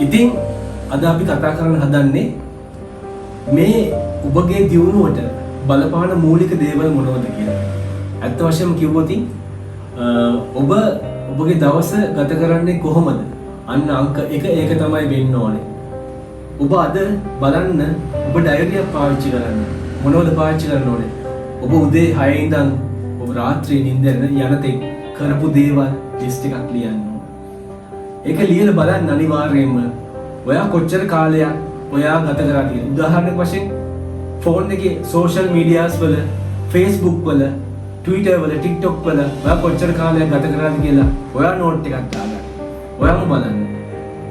ඉතින් අද අපි කතා කරන්න හදන්නේ මේ ඔබගේ දියුණුවට බලපාන මූලික දේවල් මොනවද කියලා. ඇත්ත වශයෙන්ම කිව්වොත් ඔබ ඔබගේ දවස ගත කරන්නේ කොහොමද? අන්න අංක 1 ඒක තමයි වෙන්න ඕනේ. ඔබ අද බලන්න ඔබ ඩයරියක් පාවිච්චි කරන්න. මොනවද පාවිච්චි කරන්න ඕනේ? ඔබ උදේ 6 ඉඳන් ඔබ රාත්‍රියේ නිින්දට යනතෙක් කරපු දේවල් ලිස්ට් එකක් ලියන්න. ඒක ලියලා බලන්න අනිවාර්යයෙන්ම ඔයා කොච්චර කාලයක් ඔයා ගත කරා කියලා. උදාහරණයක් වශයෙන් ෆෝන් එකේ සෝෂල් මීඩියාස් වල Facebook වල Twitter වල TikTok වල ඔයා කොච්චර කාලයක් ගත කරාද කියලා ඔයා නෝට් එකක් දාගන්න. ඔයාම බලන්න.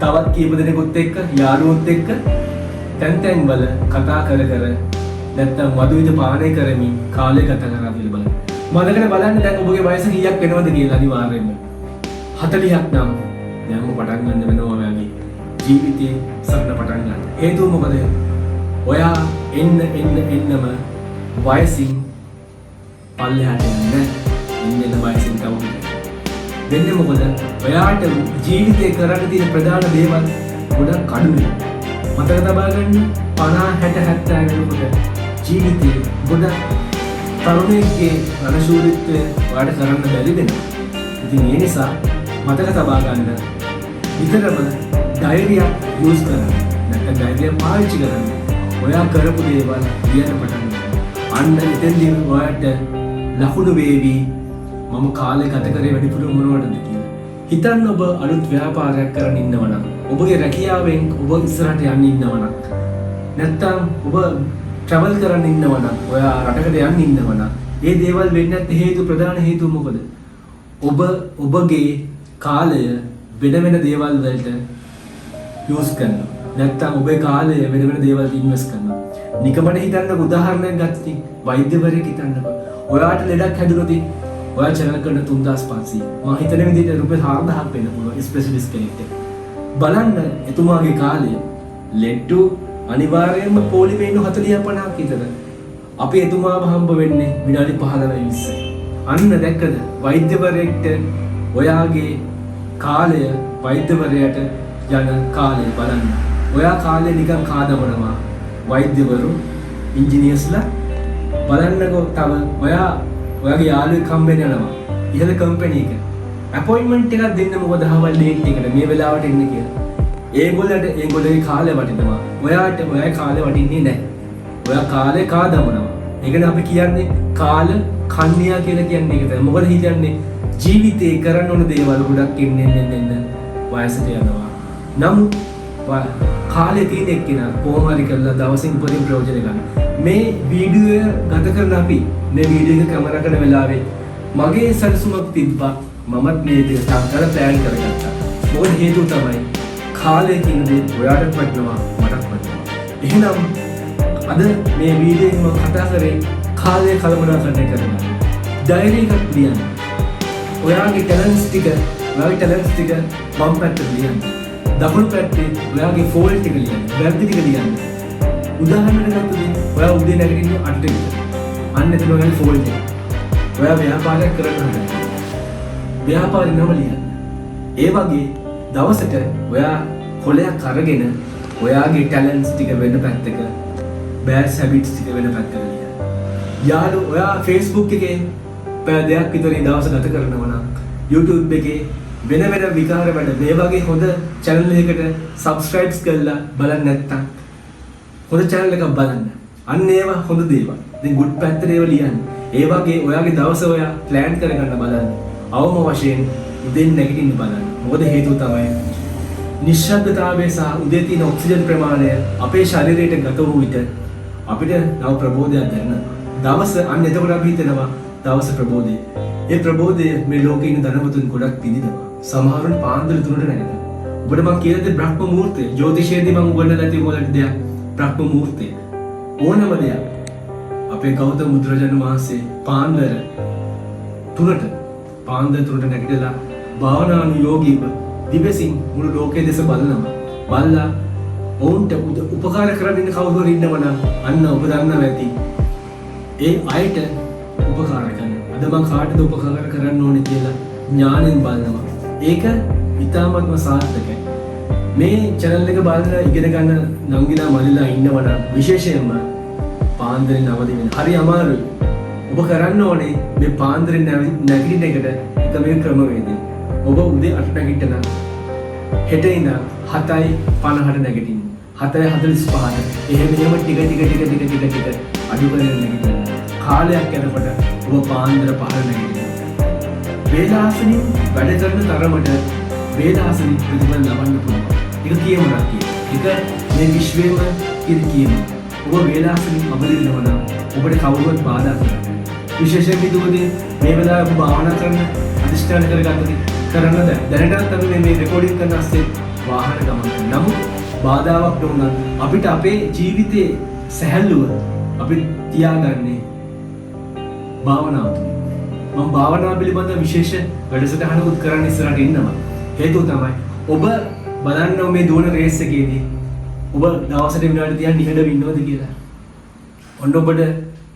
තවත් කීප දෙනෙකුත් එක්ක යාළුවොත් එක්ක තැන් වල කතා කර නැත්තම් වදුවිද පානය කරමින් කාලය ගත කරා කියලා බලන්න. මතකද බලන්න දැන් ඔබගේ වයස කීයක් වෙනවද කියලා අනිවාර්යයෙන්ම. 40ක් නම් දැන්ම පටන් ගන්න වෙනවා ඔයාගේ ජීවිතේ සරණ පටන් ගන්න. හේතුව මොකද? ඔයා එන්නම වයසින් පල්ලෙහාට යන්නේ ඉන්න වයසින් කවුද? දෙන්නේ මොකද? ඔයාට ජීවිතේ කරන්න තියෙන ප්‍රධාන දේවල් ගොඩක් අඩු වෙනවා. මතක තබා ගන්න 50 60 70 වෙනකොට ජීවිතේ ගොඩක් තරුණයෙක්ගේ රණශූරීත්වය ඔයාට කරන්න බැරි වෙනවා. ඉතින් ඒ නිසා මතක තබා ගන්න විතරම ඩයරියක් යූස් කරන්න. නැත්නම් ඩයරිය පාවිච්චි කරන්න. ඔයා කරපු දේවල් ලියන්න පටන් ගන්න. අන්න එතෙන්දී ඔයාට ලකුණු වේවි මම කාලේ ගත කරේ වැඩිපුර මොනවටද කියලා. හිතන්න ඔබ අලුත් ව්‍යාපාරයක් කරන් ඉන්නවා නම්, ඔබගේ රැකියාවෙන් ඔබ ඉස්සරහට යන්න ඉන්නවා නම්, නැත්නම් ඔබ ට්‍රැවල් කරන් ඉන්නවා නම්, ඔයා රටකට යන්න ඉන්නවා නම්, මේ දේවල් වෙන්නේ නැත්තේ හේතු ප්‍රධාන හේතුව මොකද? ඔබගේ කාලය වෙන දේවල් වලට යූස් කරනවා. නැත්නම් ඔබේ කාලය වෙන දේවල් ඉන්වෙස්ට් කරනවා. නිකමන හිතන්නකො උදාහරණයක් ගත්තී වෛද්‍යවරයෙක් හිතන්නකො. ඔයාට ලෙඩක් හැදුනොත් ඔයා චැනල් කරන 3500 මම හිතන විදිහට රුපියල් 4000ක් වෙන්න පුළුවන් ස්පෙෂලිස්ට් කෙනෙක්ට. බලන්න එතුමාගේ කාලය ලෙඩ්ඩු අනිවාර්යයෙන්ම පොලිමේ ඉන්න 40 50ක් විතර. අපි එතුමාව හම්බ වෙන්නේ විනාඩි 15 20යි. අන්න දැක්කද වෛද්‍යවරයෙක්ට ඔයාගේ කාලය වෛද්‍යවරයාට යන කාලය බලන්න. ඔයා කාලේ නිකන් කාදමනවා. වෛද්‍යවරු ඉන්ජිනියර්ස්ලා බලන්නකෝ තව ඔයාගේ යාළුවෙක් හම්බෙන්න යනවා. ඉහළ කම්පැනි එක. අපොයින්ට්මන්ට් එකක් දෙන්න මොකද හවල් ඩේට් එකට මේ වෙලාවට එන්න කියලා. ඒගොල්ලේ කාලය වටිනවා. ඔයාගේ කාලය වටින්නේ නැහැ. ඔයා කාලේ කාදමනවා. ඒකනේ අපි කියන්නේ කාල කන්‍යා කියලා කියන්නේ ඒක තමයි. මොකද හිතන්නේ ජීවිතේ කරන්න ඕන දේවල් ගොඩක් එන්න වයසට යනවා. නමුත් කාලේ තියෙන එක්කෙනා කොහොම හරි කරලා දවසින් උපරිම ප්‍රයෝජන ගන්න. මේ වීඩියෝ ගත කරන අපි මේ වීඩියෝ එක කැමරා කරන වෙලාවේ මගේ සැලසුමක් තිබ්බා. මමත් මේ දේ සංකල්ප ප්ලෑන් කරගත්තා. මොකද හේතුව තමයි කාලය කියන දේ ඔයාටත් වටිනවා මටත් වටිනවා. එහෙනම් අද මේ වීඩියෝ එකේ මම කතා කරේ කාලය කළමනාකරණය කරන්න. ඩයරි එකක් ලියන්න. ඔයාගේ ටැලන්ට්ස් ටික වම් පැත්තට ලියන්න. දකුණු පැත්තේ ඔයාගේ ෆෝල්ට් ටික ලියන්න. වැරදි ටික ලියන්න. උදාහරණයක් ගත්තොත් ඔයා උදේ නැගිටින්න 8ට විතර. අන්න එතන ඔයාගේ ෆෝල්ට් එක. ඔයා ව්‍යාපාරයක් කරන්න හදනවා. ව්‍යාපාරේ නම ලියන්න. ඒ වගේ දවසට ඔයා කොලයක් අරගෙන ඔයාගේ ටැලන්ට්ස් ටික වෙන පැත්තක, බෑඩ් හැබිට්ස් ටික වෙන පැත්තක ලියන්න. ඔයා Facebook එකේ පැය දෙකක් විතර දවස ගත කරනවා නම් YouTube එකේ වෙන විකාර වැඩ මේ වගේ හොඳ channel එකකට subscribe කරලා බලන්න නැත්නම් හොඳ channel එකක් බලන්න. අන්න ඒවා හොඳ දේවල්. ඉතින් good පැත්තට ඒවා ලියන්න. ඒ වගේ ඔයාගේ දවස ඔයා plan කරගන්න බලන්න. අවම වශයෙන් උදේ නැගිටින්න බලන්න. මොකද හේතුව තමයි නිශ්ශබ්දතාවය සහ උදේ තියෙන ඔක්සිජන් ප්‍රමාණය අපේ ශරීරයට ගත වූ විට අපිට නව ප්‍රබෝධයක් දැනෙනවා. දවස අන්න එතකොට අපි හිතනවා දවස ප්‍රබෝධය. ඒ ප්‍රබෝධය මේ ලෝකේ ඉන්න ධනවතුන් ගොඩක් පිළිදෙනවා. සමහරුන් පාන්දර 3ට නැගෙනවා. ඔබට මම කියලා දෙන්නේ බ්‍රහ්ම මුහූර්තය. ජ්‍යොතිෂයේදී මම උගන්වලා තියෙන මොකක්ද දෙයක් බ්‍රහ්ම මුහූර්තය. ඕනම දෙයක්. අපේ ගෞතම බුදුරජාණන් වහන්සේ පාන්දර 3ට නැගිටලා භාවනානුයෝගීව දිවසින් මුළු ලෝකයේ දෙස බලනවා. බලලා ඔවුන්ට උපකාර කරන්න ඉන්න කවුරු හරි ඉන්නවනම් අන්න ඔබ දන්නවා ඇති. ඒ අයට උපකාර කරන්න. අද මම කාටද උපකාර කරන්න ඕනේ කියලා ඥාණයෙන් බලනවා. ඒක ඉතාමත්ම සාර්ථකයි. මේ channel එක බලලා ඉගෙන ගන්න නංගිලා මල්ලිලා ඉන්නවනම් විශේෂයෙන්ම පාන්දරෙන් අවදි වෙන්න. හරි අමාරුයි. ඔබ කරන්න ඕනේ මේ පාන්දරෙන් නැගිටින එකට එක මේ ක්‍රමවේදය. ඔබ උදේ 8 නැගිටින හෙට ඉඳන් 7:50ට නැගිටින්න. 7:45ට. එහෙම ටික අඩු කරගෙන නැගිටින්න. කාලයක් යනකොට ඔබ පාන්දර 5ට නැගිටින්න. වේලාසනින් වැඩ කරන තරමට වේලාසනින් ප්‍රතිඵල ලබන්න පුළුවන්. ඒක කියමුණා කියන්නේ. ඒක මේ විශ්වයේම කියමු. ඔබ වේලාසනින් අවදි වෙනවා නම් ඔබට කවුරුවත් බාධා කරන්නේ නැහැ. විශේෂයෙන් කිව්වොත් මේ වෙලාවේ ඔබ භාවනා කරන අධිෂ්ඨාන කරන්න දැනටත් අපි මේ රෙකෝඩින් කරන අස්සේ වාහන ගමන් කරනවා. නමුත් බාධාවක් නොවුනත් අපිට අපේ ජීවිතයේ සැහැල්ලුව අපි තියාගන්නේ භාවනාව තුළ. මම භාවනාව පිළිබඳ විශේෂ වැඩසටහනකුත් කරන්න ඉස්සරහට ඉන්නවා. හේතුව තමයි ඔබ බලන්න මේ දුවන රේස් එකේදී ඔබ දවසට විනාඩි 30ක් නිහඬව ඉන්නවද කියලා. ඔන්න ඔබට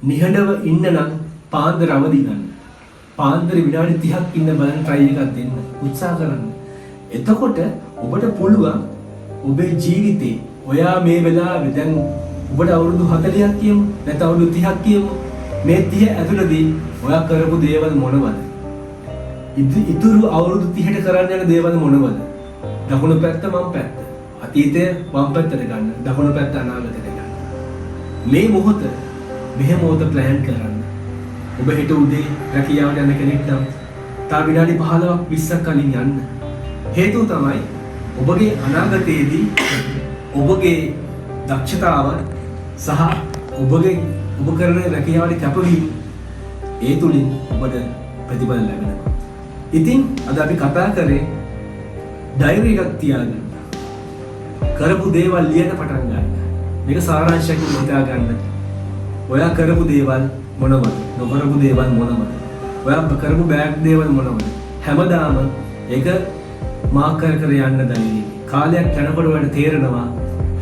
නිහඬව ඉන්න නම් පාන්දර අවදි ගන්න. පාන්දර විනාඩි 30ක් ඉන්න බලන්න try එකක් දෙන්න. උත්සාහ කරන්න. එතකොට ඔබට පුළුවන් ඔබේ ජීවිතේ ඔයා මේ වෙලාවේ දැන් ඔබට අවුරුදු 40ක් කියමු නැත්නම් අවුරුදු 30ක් කියමු. මේ 30 ඇතුළතදී ඔයා කරපු දේවල් මොනවද? ඉතුරු අවුරුදු 30ට කරන්න යන දේවල් මොනවද? දකුණු පැත්ත වම් පැත්ත. අතීතය වම් පැත්තට ගන්න. දකුණු පැත්ත අනාගතයට ගන්න. මේ මොහොත මෙහෙම මොහොත ප්ලෑන් කරන්න. ඔබ හෙට උදේ රැකියාවට යන කෙනෙක් නම් තා විනාඩි 15ක් 20ක් කලින් යන්න. හේතුව තමයි ඔබගේ අනාගතයේදී ඔබගේ දක්ෂතාව සහ ඔබ කරන රැකියාවේ කැපවීම ඒ තුලින් ඔබට ප්‍රතිඵල ලැබෙනවා. ඉතින් අද අපි කතා කරේ ඩයරි එකක් තියාගන්න. කරපු දේවල් ලියන්න පටන් ගන්න. මේක සාරාංශයක් හිතා ගන්න. ඔයා කරපු දේවල් මොනවද? නොකරපු දේවල් මොනවද? ඔයා කරපු බෑඩ් දේවල් මොනවද? හැමදාම ඒක මාක් කර යන්න ඩයරි. කාලයක් යනකොට ඔයාලට තේරෙනවා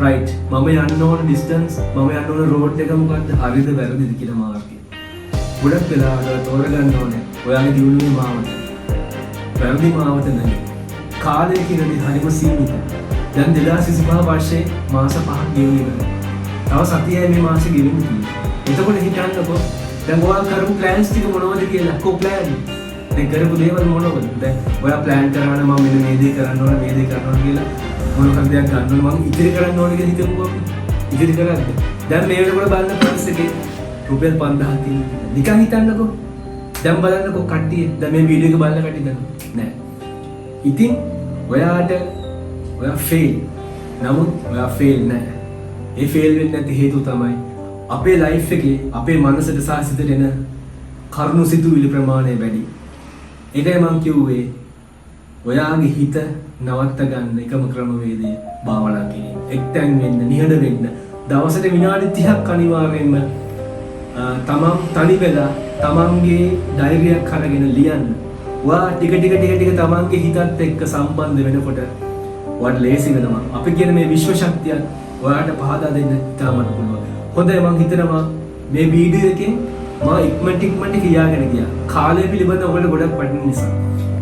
right මම යන්න ඕන distance මම යන්න ඕන road එක මොකක්ද? හරිද වැරදිද කියලා මාර්ගය. ගොඩක් වෙලාවට තෝරගන්න ඕනේ ඔයාගේ දියුණුවේ මාවත. වැරදි මාවත නෙවෙයි. කාලය කියන්නේ හරිම සීමිතයි. දැන් 2025 වර්ෂයේ මාස 5ක් ගෙවුනේ ඉවරයි. තව සතියයි මේ මාසෙ ගෙවෙන්න තියෙන්නේ. එතකොට හිතන්නකෝ දැන් ඔයා කරපු ප්ලෑන්ස් ටික මොනවද කියලා. කො ප්ලෑන්? දැන් කරපු දේවල් මොනවද? දැන් ඔයා ප්ලෑන් කරනවා නම් මම මෙන්න මේ දේ කරන්න ඕන මේ දේ කරන්න ඕන කියලා මොනකද දෙයක් ගන්න ඕන මම ඉතිරි කරන්න ඕන කියලා හිතමුකෝ. ඉතිරි කරද්ද දැන් මේ වෙනකොට බලන්න ප්‍රයිස් එකේ රුපියල් 5000 තියෙනවා. නිකන් හිතන්නකෝ. දැන් බලන්නකෝ කට්ටිය දැන් මේ වීඩියෝ එක බලන කට්ටිය දන්නවා නෑ. ඉතින් ඔයා ෆේල්. නමුත් ඔයා ෆේල් නෑ. ඒ ෆේල් වෙන්නේ නැති හේතුව තමයි අපේ ලයිෆ් එකේ අපේ මනසට සහ සිතට එන කරුණු සිතුවිලි ප්‍රමාණය වැඩි. ඒකයි මම කිව්වේ ඔයාගේ හිත නවත්ත ගන්න එකම ක්‍රමවේදය භාවනා කිරීම. එක්තැන් වෙන්න, නිහඬ වෙන්න. දවසට විනාඩි 30ක් අනිවාර්යයෙන්ම තමන් තනි වෙලා තමන්ගේ ඩයරියක් අරගෙන ලියන්න. ඔයා ටික තමන්ගේ හිතත් එක්ක සම්බන්ධ වෙනකොට ඔයාට ලේසි වෙනවා. අපි කියන මේ විශ්ව ශක්තියත් ඔයාට පහදා දෙන්න ඉතාමත් පුළුවන්. හොඳයි මම හිතනවා මේ වීඩියෝ එකෙන් මම ඉක්මනට කියාගෙන ගියා. කාලය පිළිබඳව ඔයාලට ගොඩක් වටින නිසා.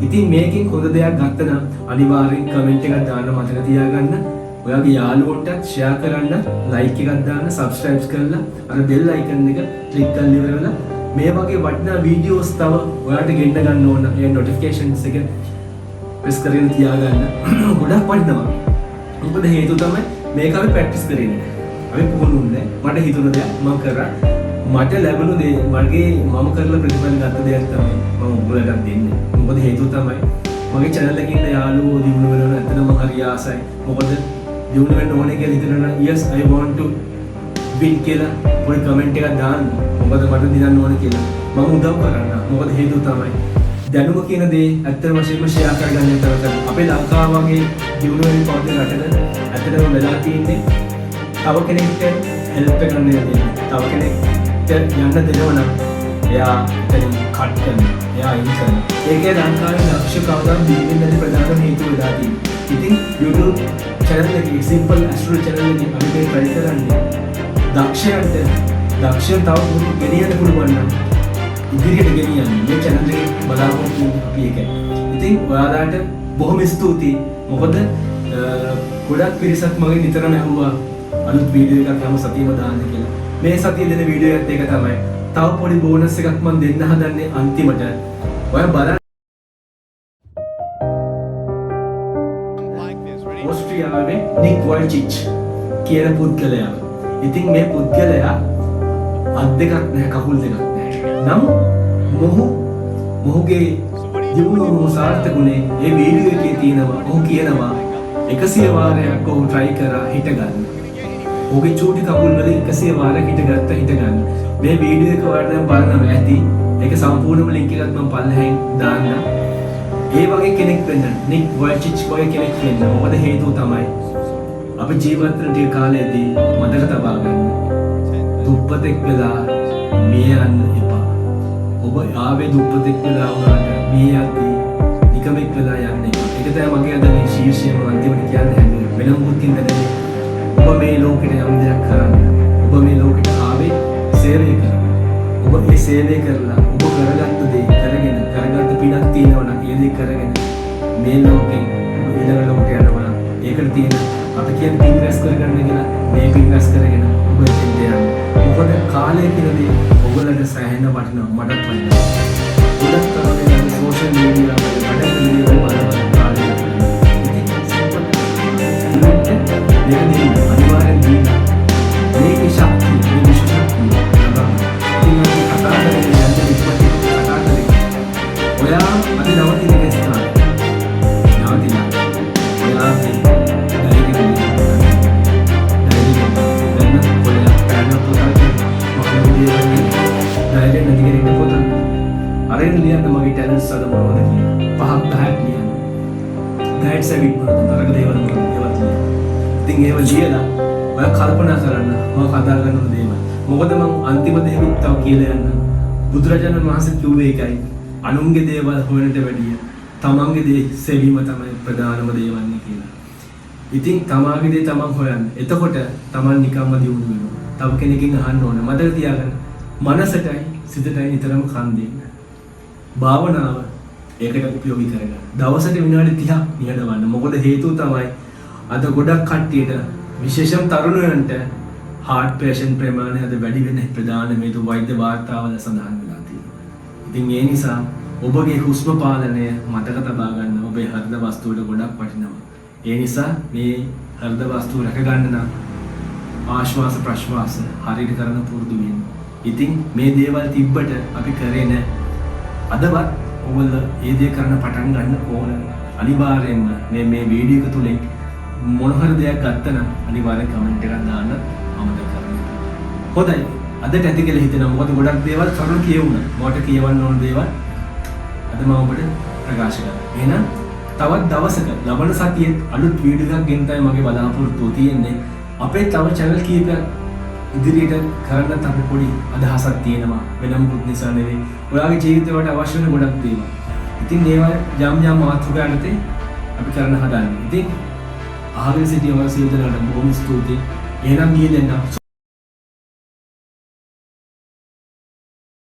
ඉතින් මේකෙන් හොඳ දෙයක් ගත්ත නම් අනිවාර්යෙන් කමෙන්ට් එකක් දාන්න මතක තියාගන්න. ඔයාගේ යාළුවන්ටත් ෂෙයා කරන්න, ලයික් එකක් දාන්න, සබ්ස්ක්‍රයිබ් කරලා අර බෙල් අයිකන් එක ක්ලික් කරලා ඉවරලා මේ වගේ වටිනා වීඩියෝස් තව ඔයාලට ගෙන්න ගන්න ඕන. ඒ නොටිෆිකේෂන්ස් එක ප්‍රෙස් කරගෙන තියාගන්න. ගොඩක් වටිනවා. මොකද හේතුව තමයි මේක අපි ප්‍රැක්ටිස් කරේ නෑ. අපි පුහුණුන්නේ මට හිතුණ දෙයක් මම කරා. මට ලැබුණු දේ මගේ මම කරලා ප්‍රතිඵල ගත්ත දෙයක් තමයි මම ඔයගොල්ලන්ට දෙන්නේ. මොකද හේතුව තමයි මගේ channel එකේ ඉන්න යාළුවෝ දිනු වෙනවා නැත්නම් මම හරි ආසයි. මොකද දිනු වෙන්න ඕනේ කියලා හිතනවා yes I want to win කියලා පොඩි කමෙන්ට් එකක් දාන්න. මොකද මට දිනන්න ඕනේ කියලා. මම උදව් කරන්න. මොකද හේතුව තමයි දැනුම කියන දේ ඇත්ත වශයෙන්ම ෂෙයා කරගන්න විතරක් අපේ ලංකාව වගේ දිනු වෙන පොතේ රටක ඇත්තටම වෙලා තියෙන්නේ තව කෙනෙක්ට හෙල්ප් එක ගන්න දෙන්නේ. තව කෙනෙක්ට යන්න දෙනවා නම් එයා එතනින් කට් කරනවා. එයා අයින් කරනවා. ඒකේ ලංකාවේ දක්ෂ කවුරුන් දීගෙන නැති ප්‍රධාන හේතුව වෙලා තියෙනවා. ඉතින් YouTube channel එකේ simple astro channel එකේ අපි මේ try කරන්නේ දක්ෂයන් තව ගෙනියන්න පුළුවන් නම් ඉදිරියට ගෙනියන්න මේ channel එකේ බලාපොරොත්තු අපි ඒකයි. ඉතින් ඔයාලට බොහොම ස්තුතියි. මොකද ගොඩක් පිරිසක් මගේ නිතරම ඇහුවා අලුත් වීඩියෝ එකක් යමු සතියම දාන්න කියලා. මේ සතිය දෙන වීඩියෝ එකත් එක තමයි. තව පොඩි බෝනස් එකක් මම දෙන්න හදන්නේ අන්තිමට. ඔයා බලන්න ඕස්ට්‍රියාවේ නික් වොයිචිච් කියන පුද්ගලයා. ඉතින් මේ පුද්ගලයා අත් දෙකක් නැහැ කකුල් දෙකක් නැහැ. මොහුගේ ජීවනය සාර්ථකුනේ ඒ වීඩියෝ එකේ තියෙනවා. ඔහු කියනවා 100 වාරයක් ඔහු try කරා හිට ගන්න. ඔහුගේ චූටි කකුල් වල 100 වාරයක් හිට ගන්න. මේ වීඩියෝ එක ඔයාලට බලන්න ඇති. ඒක සම්පූර්ණම link එකත් මම පල්ලෙහෙන් දාන්නම්. ඒ වගේ කෙනෙක් වෙන්න නික් වොයිචිච් වගේ කෙනෙක් වෙන්න මොකද හේතුව තමයි අපි ජීවත් වෙන ටික කාලෙදී මතක තබා ගන්න. දුප්පතෙක් වෙලා මිය යන්න එපා. ඔබ ආවේ දුප්පතෙක් වෙලා වුණාට මිය යද්දී නිකමෙක් වෙලා යන්න එපා. ඒක තමයි මගේ අද මේ ශීර්ෂයම අන්තිමට කියන්න හැදුවේ. වෙන මොකුත් කියන්නේ ඔබ මේ ලෝකෙට යම් දෙයක් කරන්න. ඔබ මේ ලෝකෙට ආවේ සේවය කරන්න. ඔබ මේ සේවය කරලා ඔබ කරගත්ත දේ කරගත්ත පිනක් තියෙනවා නම් ඒ දේ කරගෙන මේ ලෝකෙන් ඊළඟ ලෝකයට යනවා. ඒකට තියෙන අපි කියන්නේ පින් රැස් කරගන්න කියලා මේ පින් රැස් කරගෙන ඔබ එතෙන්ට යන්න. මොකද කාලය කියන දේ ඔයගොල්ලන්ට සෑහෙන වටිනවා මටත් වටිනවා. ගොඩක් කරන්නේ සෝෂල් මීඩියා වල වැඩ කරන දේ බලන කාලය. ඉතින් අනිවාර්යෙන් දීලා මේකේ ශක්තිය මේ විශ්ව ශක්තිය ඔයා අද නවතින එක ස්ථාන නවතින ඔයා අරෙන් ලියන්න මගේ ටැලන්ට්ස් අද මොනවද කියලා 5ක් 10ක් ලියන්න. ගයිඩ්ස් ඇවිත් මොනවද තරක දේවල් මොනවද ඒවත් ලියන්න. ඉතින් ඒව ලියලා ඔයා කල්පනා කරන්න මම කතා කරන දේවල්. මොකද මම අන්තිම දේකුත් තව කියලා යන්න. බුදුරජාණන් වහන්සේ කිව්වේ ඒකයි. අනුන්ගේ දේවල් හොයනට වැඩිය තමන්ගේ දේ සෙවීම තමයි ප්‍රධානම දේ වන්නේ කියලා. ඉතින් තමාගේ දේ තමන් හොයන්න. එතකොට තමන් නිකම්ම දියුණු වෙනවා. තව කෙනකින් අහන්න ඕන. මතක තියාගන්න. මනසටයි සිතටයි නිතරම කන් දෙන්න. භාවනාව ඒකට උපයෝගී කරගන්න. දවසට විනාඩි 30ක් නිහඬවන්න. මොකද හේතුව තමයි අද ගොඩක් කට්ටියට විශේෂම තරුණයන්ට heart patient ප්‍රමාණය අද වැඩි වෙන ප්‍රධාන හේතුව වෛද්‍ය වාර්තාවල සඳහන් වෙලා තියෙනවා. ඉතින් ඒ නිසා ඔබගේ හුස්ම පාලනය මතක තබා ගන්න ඔබේ හෘද වස්තුවට ගොඩක් වටිනවා. ඒ නිසා මේ හෘද වස්තුව රැක ගන්න නම් ආශ්වාස ප්‍රශ්වාස හරියට කරන පුරුදු වෙන්න. ඉතින් මේ දේවල් තිබ්බට අපි කරේ නැහැ. අදවත් ඔයගොල්ලෝ මේ දේ කරන්න පටන් ගන්න ඕන. අනිවාර්යයෙන්ම මේ වීඩියෝ එක තුලින් මොන හරි දෙයක් ගත්තා නම් අනිවාර්යෙන් කමෙන්ට් එකක් දාන්න අමතක කරන්න. හොඳයි. අදට ඇති කියලා හිතෙනවා. මොකද ගොඩක් දේවල් කරුණු කියවුණා. මට කියවන්න ඕන දේවල් අද මම ඔබට ප්‍රකාශ කරනවා. එහෙනම් තවත් දවසක ලබන සතියේ අලුත් වීඩියෝ එකක් ගෙන තමයි මගේ බලාපොරොත්තුව තියෙන්නේ. අපේ තව channel කීපයක් ඉදිරියට කරන්නත් අපි පොඩි අදහසක් තියෙනවා. වෙනම පුත් නිසා නෙවෙයි. ඔයාගේ ජීවිතයට අවශ්‍ය වෙන ගොඩක් දේවල්. ඉතින් ඒවා යම් මාතෘකා යටතේ අපි කරන්න හදන්නේ. ඉතින් අහගෙන සිටින ඔය සියලු දෙනාට බොහොම ස්තුතියි. එහෙනම් ගියේ දෙන්න